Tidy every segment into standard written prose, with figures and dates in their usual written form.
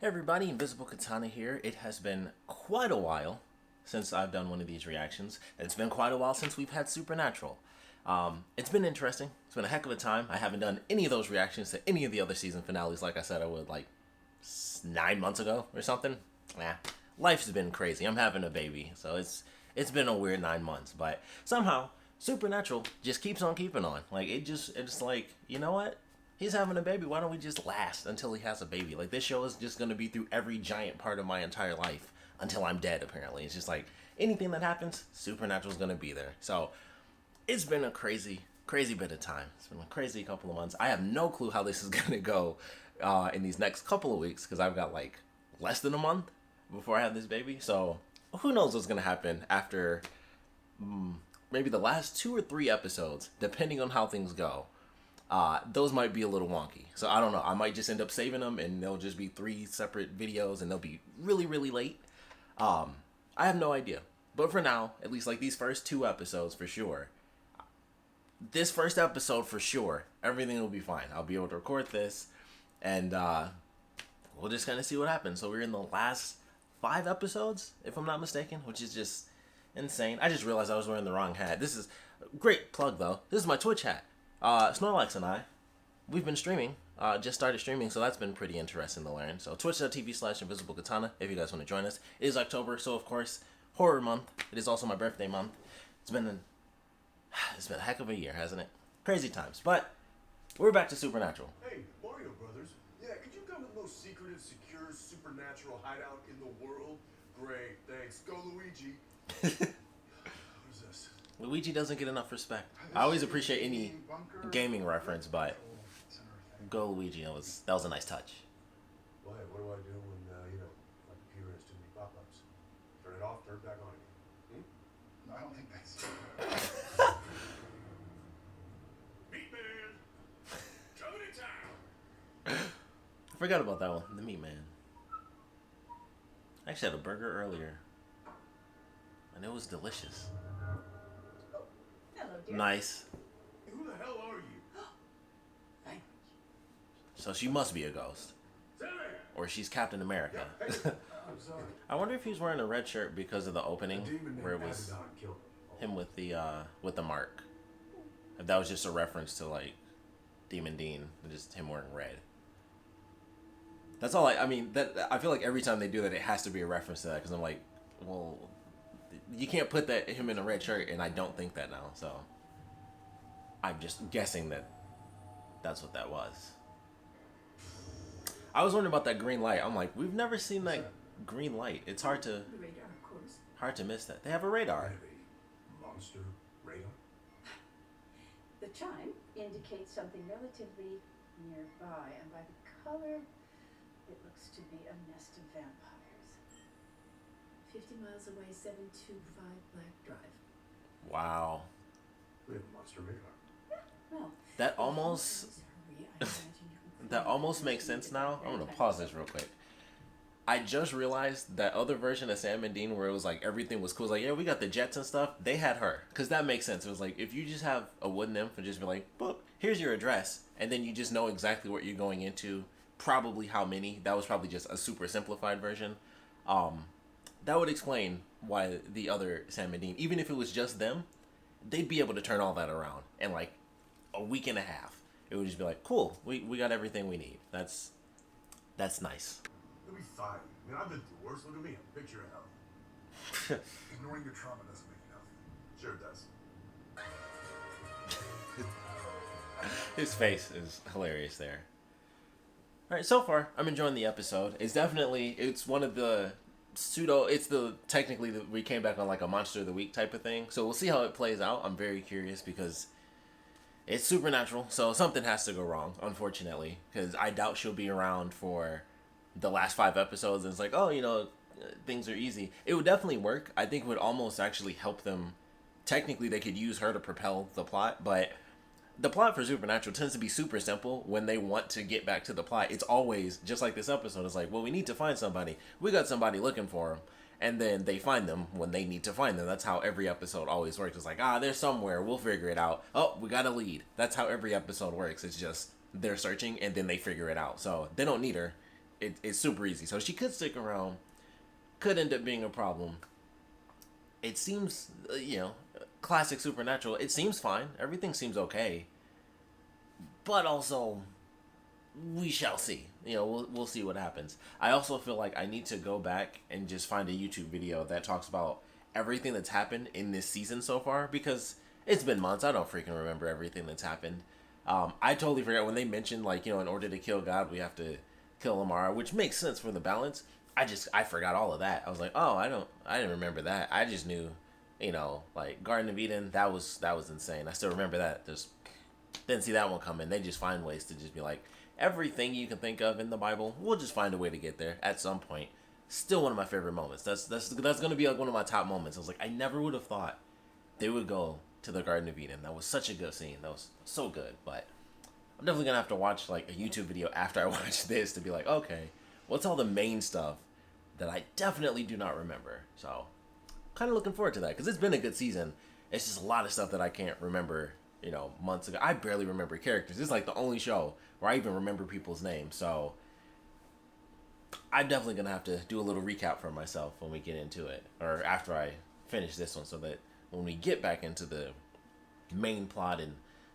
Everybody, Invisiblekatana here. It has been quite a while since I've done one of these reactions. It's been quite a while since we've had Supernatural. It's been interesting. It's been a heck of a time. I haven't done any of those reactions to any of the other season finales like I said I would like 9 months ago or something. Life's been crazy. I'm having a baby, so it's been a weird 9 months. But somehow, Supernatural just keeps on keeping on. Like, it's like, you know what? He's having a baby. Why don't we just last until he has a baby? Like, this show is just going to be through every giant part of my entire life until I'm dead, apparently. It's just like, anything that happens, Supernatural's going to be there. So, it's been a crazy, crazy bit of time. It's been a crazy couple of months. I have no clue how this is going to go in these next couple of weeks because I've got, like, less than a month before I have this baby. So, who knows what's going to happen after maybe the last 2 or 3 episodes, depending on how things go. Those might be a little wonky. So I don't know. I might just end up saving them and they'll just be 3 separate videos and they'll be really, really late. I have no idea. But for now, at least like these first 2 episodes for sure. This first episode for sure, everything will be fine. I'll be able to record this and we'll just kind of see what happens. So we're in the last 5 episodes, if I'm not mistaken, which is just insane. I just realized I was wearing the wrong hat. This is a great plug though. This is my Twitch hat. Snorlax and I, we've been streaming, just started streaming, so that's been pretty interesting to learn. So twitch.tv/Invisiblekatana, if you guys want to join us. It is October, so of course, horror month. It is also my birthday month. It's been a heck of a year, hasn't it? Crazy times, but we're back to Supernatural. Hey, Mario Brothers. Yeah, could you come to the most secretive, secure, supernatural hideout in the world? Great, thanks. Go Luigi. What is this? Luigi doesn't get enough respect. I always appreciate any gaming reference, but go Luigi, that was a nice touch. What do I do when, my computer has too many pop-ups? Turn it off, turn it back on again. No, I don't think that's... Meat Man! Coming in town! I forgot about that one, the Meat Man. I actually had a burger earlier, and it was delicious. Hello, dear. Nice. Who the hell are you? Language. So she must be a ghost. Or she's Captain America. I'm sorry. I wonder if he's wearing a red shirt because of the opening where it was killed him with the mark. If that was just a reference to like Demon Dean, just him wearing red. That's all I mean, I feel like every time they do that it has to be a reference to that because I'm like, well, you can't put him in a red shirt and I don't think that now, so I'm just guessing that that's what that was. I was wondering about that green light. I'm like, we've never seen that green light. It's hard to The radar, of course. miss that. They have a radar. Monster radar? The chime indicates something relatively nearby, and by the color, it looks to be a nest of vampires. 50 miles away, 725 Black Drive. Wow. We have a monster radar. Well, That almost that almost makes sense now. I'm gonna pause this real quick. I just realized that other version of Sam and Dean where it was like everything was cool. It was like, yeah, we got the jets and stuff. They had her. Because that makes sense. It was like, if you just have a wooden nymph and just be like, boop, here's your address. And then you just know exactly what you're going into. Probably how many. That was probably just a super simplified version. That would explain why the other Sam and Dean, even if it was just them, they'd be able to turn all that around in like a week and a half. It would just be like, cool, we got everything we need. That's nice. It'll be fine. I mean, I've been through worse. Look at me. I'm a picture of health. Ignoring your trauma doesn't make you healthy. Sure it does. His face is hilarious there. Alright, so far, I'm enjoying the episode. It's one of the technically we came back on like a Monster of the Week type of thing. So we'll see how it plays out. I'm very curious because it's Supernatural, so something has to go wrong, unfortunately. Because I doubt she'll be around for the last 5 episodes and it's like, oh, things are easy. It would definitely work. I think it would almost actually help them. Technically, they could use her to propel the plot, but the plot for Supernatural tends to be super simple when they want to get back to the plot. It's always, just like this episode, it's like, well, we need to find somebody. We got somebody looking for them. And then they find them when they need to find them. That's how every episode always works. It's like, they're somewhere. We'll figure it out. Oh, we got a lead. That's how every episode works. It's just they're searching and then they figure it out. So they don't need her. it's super easy. So she could stick around, could end up being a problem. It seems, classic Supernatural. It seems fine. Everything seems okay. But also, we shall see. We'll see what happens. I also feel like I need to go back and just find a YouTube video that talks about everything that's happened in this season so far, because it's been months. I don't freaking remember everything that's happened. I totally forgot when they mentioned, like, in order to kill God, we have to kill Amara, which makes sense for the balance. I forgot all of that. I was like, oh, I didn't remember that. I just knew, like Garden of Eden, that was insane. I still remember that. Just didn't see that one coming. They just find ways to just be like, everything you can think of in the Bible, we'll just find a way to get there at some point. Still one of my favorite moments. That's gonna be like one of my top moments. I was like, I never would have thought they would go to the Garden of Eden. That was such a good scene. That was so good. But I'm definitely gonna have to watch like a YouTube video after I watch this to be like, okay, what's all the main stuff that I definitely do not remember. So kind of looking forward to that, because it's been a good season. It's just a lot of stuff that I can't remember, months ago. I barely remember characters. It's like the only show where I even remember people's names. So I'm definitely going to have to do a little recap for myself when we get into it, or after I finish this one, so that when we get back into the main plot and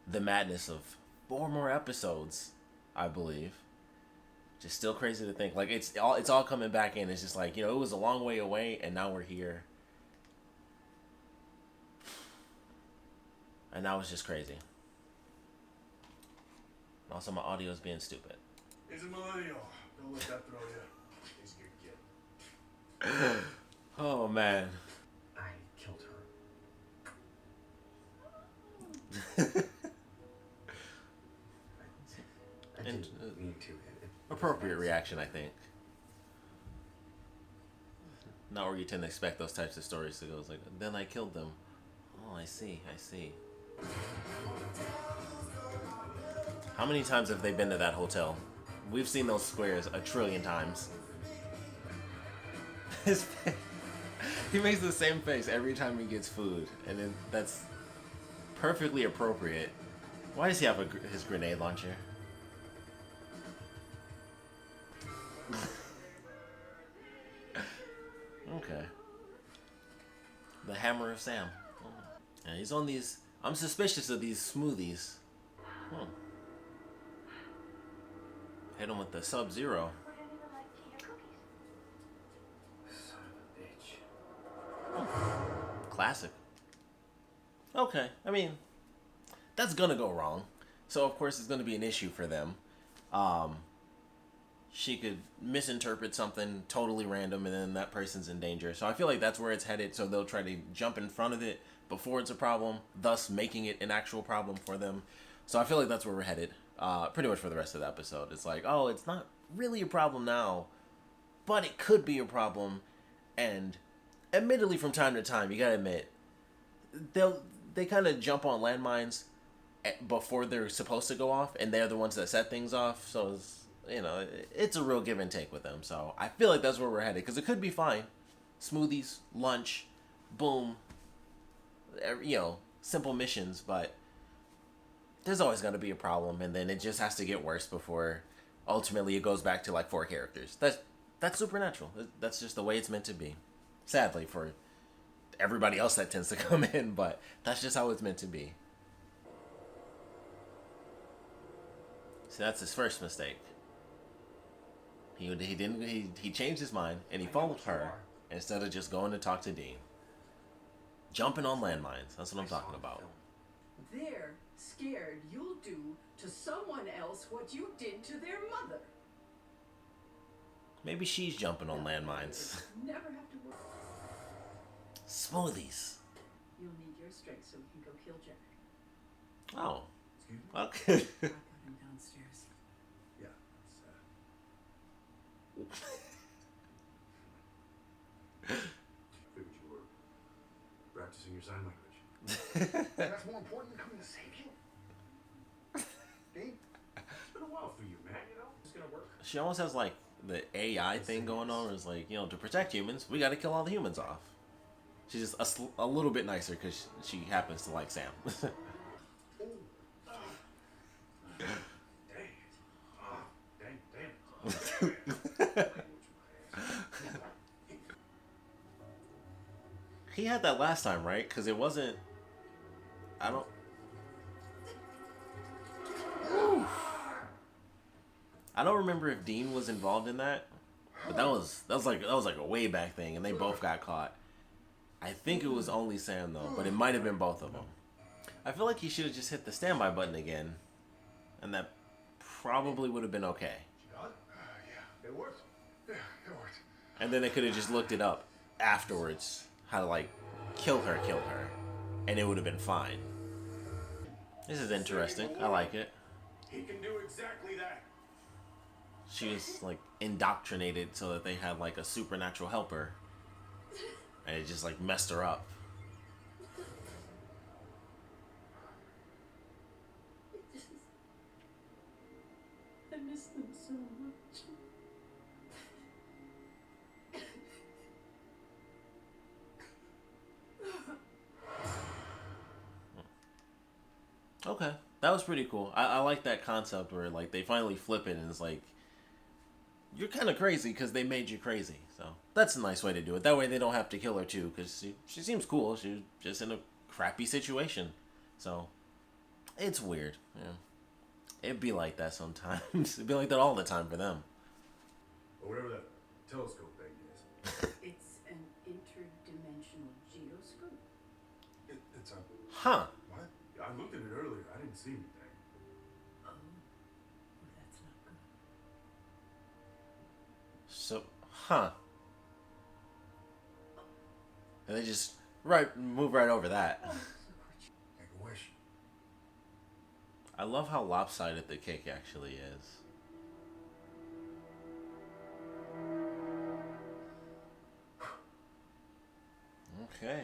the madness of 4 more episodes, I believe. Just still crazy to think. Like, it's all coming back in. It's just like, it was a long way away, and now we're here. And now it's just crazy. Also, my audio is being stupid. He's a millennial. Don't let that throw you. He's a good kid. Oh, man. I killed her. I And, didn't mean to. appropriate reaction, I think. Not where you tend to expect those types of stories to go. It's like, then I killed them. Oh, I see. How many times have they been to that hotel? We've seen those squares a trillion times. He makes the same face every time he gets food, and that's perfectly appropriate. Why does he have his grenade launcher? Okay. The Hammer of Sam. And he's on these. I'm suspicious of these smoothies. Hit him with the Sub-Zero. Son of a bitch. Classic. Okay, I mean, that's gonna go wrong. So of course it's gonna be an issue for them. She could misinterpret something totally random, and then that person's in danger. So I feel like that's where it's headed. So they'll try to jump in front of it before it's a problem, thus making it an actual problem for them. So I feel like that's where we're headed. Pretty much for the rest of the episode. It's like, oh, it's not really a problem now, but it could be a problem. And admittedly, from time to time, you gotta admit, they kind of jump on landmines before they're supposed to go off, and they're the ones that set things off. So it's a real give and take with them. So I feel like that's where we're headed, because it could be fine. Smoothies, lunch, boom, simple missions, but there's always going to be a problem, and then it just has to get worse before ultimately it goes back to like 4 characters. That's Supernatural. That's just the way it's meant to be. Sadly for everybody else that tends to come in, but that's just how it's meant to be. So that's his first mistake. He changed his mind, and he followed her instead of just going to talk to Dean. Jumping on landmines. That's what I'm talking about. They're scared you'll do to someone else what you did to their mother. Maybe she's jumping on landmines. Never have to worry. Smoothies. You'll need your strength so we can go kill Jack. Oh. Excuse me? Okay. I got him downstairs. Yeah, it's, figured you were practicing your sign language. That's more important than coming to save you. Dean? It's been a while for you, man, It's gonna work. She almost has like the AI thing going on, where it's like, to protect humans, we got to kill all the humans off. She's just a little bit nicer because she happens to like Sam. Dang it. Dang it. He had that last time, right? Because it wasn't. I don't. I don't remember if Dean was involved in that, but that was like a way back thing, and they both got caught. I think it was only Sam though, but it might have been both of them. I feel like he should have just hit the standby button again, and that probably would have been okay. Yeah, it worked. Yeah, it worked. And then they could have just looked it up afterwards, how to like kill her, and it would have been fine. This is interesting. I like it. He can do exactly that. She was like indoctrinated so that they had like a supernatural helper, and it just like messed her up. I miss them so much. Okay, that was pretty cool. I like that concept where like they finally flip it and it's like you're kind of crazy because they made you crazy. So that's a nice way to do it. That way they don't have to kill her too because she seems cool. She's just in a crappy situation. So it's weird. Yeah, it'd be like that sometimes. It'd be like that all the time for them. Or whatever that telescope thing is. It's an interdimensional geoscope. It's a... Huh. What? I looked at it earlier. I didn't see anything. Oh, that's not good. So, huh. And they just move right over that. Oh, so what you... Make a wish. I love how lopsided the cake actually is. Okay.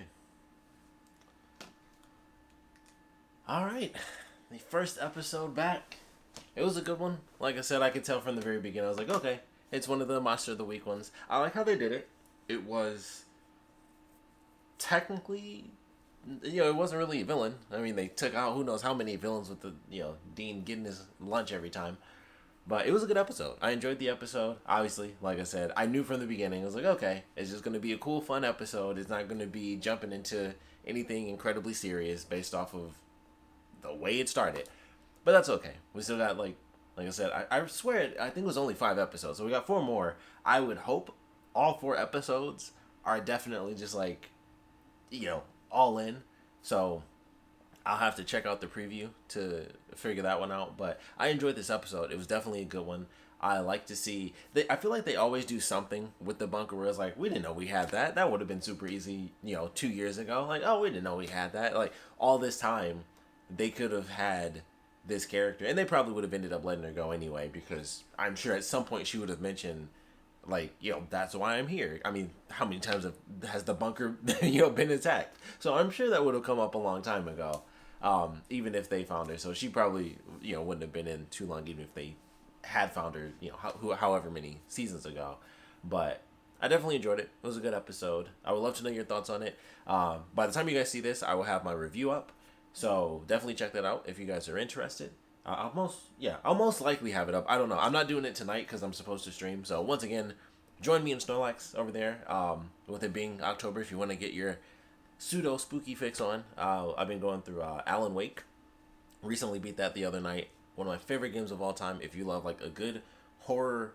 Alright. The first episode back. It was a good one. Like I said, I could tell from the very beginning. I was like, okay, it's one of the Monster of the Week ones. I like how they did it. It was technically, it wasn't really a villain. I mean, they took out who knows how many villains with the, Dean getting his lunch every time. But it was a good episode. I enjoyed the episode. Obviously, like I said, I knew from the beginning. I was like, okay, it's just going to be a cool, fun episode. It's not going to be jumping into anything incredibly serious based off of the way it started. But that's okay. We still got, like I said, I swear, I think it was only 5 episodes. So we got 4 more. I would hope all 4 episodes are definitely just like, all in. So I'll have to check out the preview to figure that one out. But I enjoyed this episode. It was definitely a good one. I like to see... I feel like they always do something with the bunker where it's like, we didn't know we had that. That would have been super easy, 2 years ago. Like, oh, we didn't know we had that. Like, all this time, they could have had this character. And they probably would have ended up letting her go anyway, because I'm sure at some point she would have mentioned, like, that's why I'm here. I mean, how many times has the bunker, been attacked? So I'm sure that would have come up a long time ago. Even if they found her. So she probably, wouldn't have been in too long, even if they had found her, however many seasons ago. But I definitely enjoyed it. It was a good episode. I would love to know your thoughts on it. By the time you guys see this, I will have my review up. So definitely check that out if you guys are interested. I'll most likely have it up. I don't know. I'm not doing it tonight because I'm supposed to stream. So once again, join me in Snorlax over there. With it being October, if you want to get your pseudo spooky fix on. I've been going through Alan Wake. Recently beat that the other night. One of my favorite games of all time. If you love like a good horror,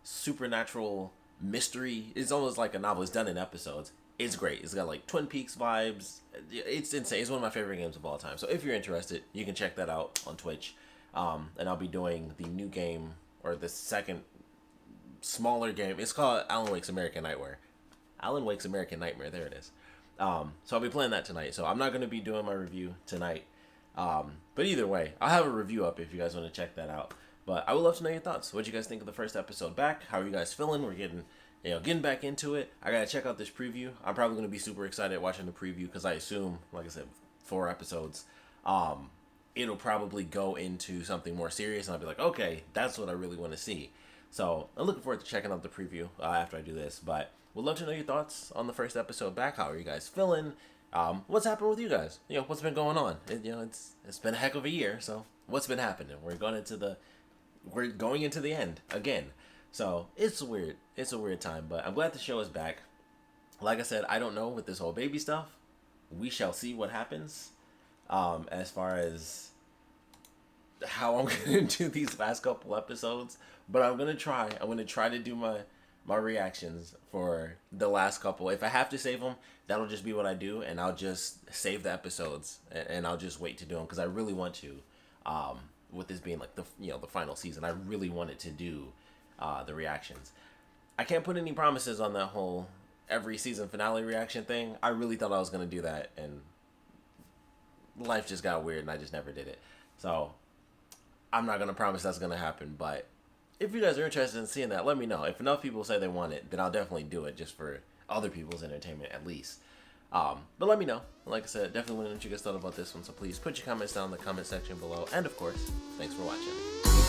supernatural mystery, it's almost like a novel. It's done in episodes. It's great. It's got like Twin Peaks vibes. It's insane. It's one of my favorite games of all time. So if you're interested, you can check that out on Twitch. And I'll be doing the new game, or the second smaller game. It's called Alan Wake's American Nightmare. Alan Wake's American Nightmare. There it is. So I'll be playing that tonight. So I'm not going to be doing my review tonight. But either way, I'll have a review up if you guys want to check that out. But I would love to know your thoughts. What you guys think of the first episode back? How are you guys feeling? We're getting back into it. I got to check out this preview. I'm probably going to be super excited watching the preview because I assume, like I said, 4 episodes. It'll probably go into something more serious. And I'll be like, okay, that's what I really want to see. So I'm looking forward to checking out the preview after I do this. But would love to know your thoughts on the first episode back. How are you guys feeling? What's happened with you guys? What's been going on? It's been a heck of a year. So what's been happening? We're going into the end again. So it's weird. It's a weird time, but I'm glad the show is back. like I said, I don't know with this whole baby stuff. We shall see what happens. As far as how I'm gonna do these last couple episodes, but I'm gonna try. I'm gonna try to do my reactions for the last couple. If I have to save them, that'll just be what I do, and I'll just save the episodes and I'll just wait to do them because I really want to. With this being like the the final season, I really wanted to do the reactions. I can't put any promises on that whole every season finale reaction thing. I really thought I was gonna do that, and life just got weird, and I just never did it. So I'm not gonna promise that's gonna happen, but if you guys are interested in seeing that, let me know. If enough people say they want it, then I'll definitely do it just for other people's entertainment at least. But let me know. Like I said, definitely want to know what you guys thought about this one. So please put your comments down in the comment section below. And of course, thanks for watching.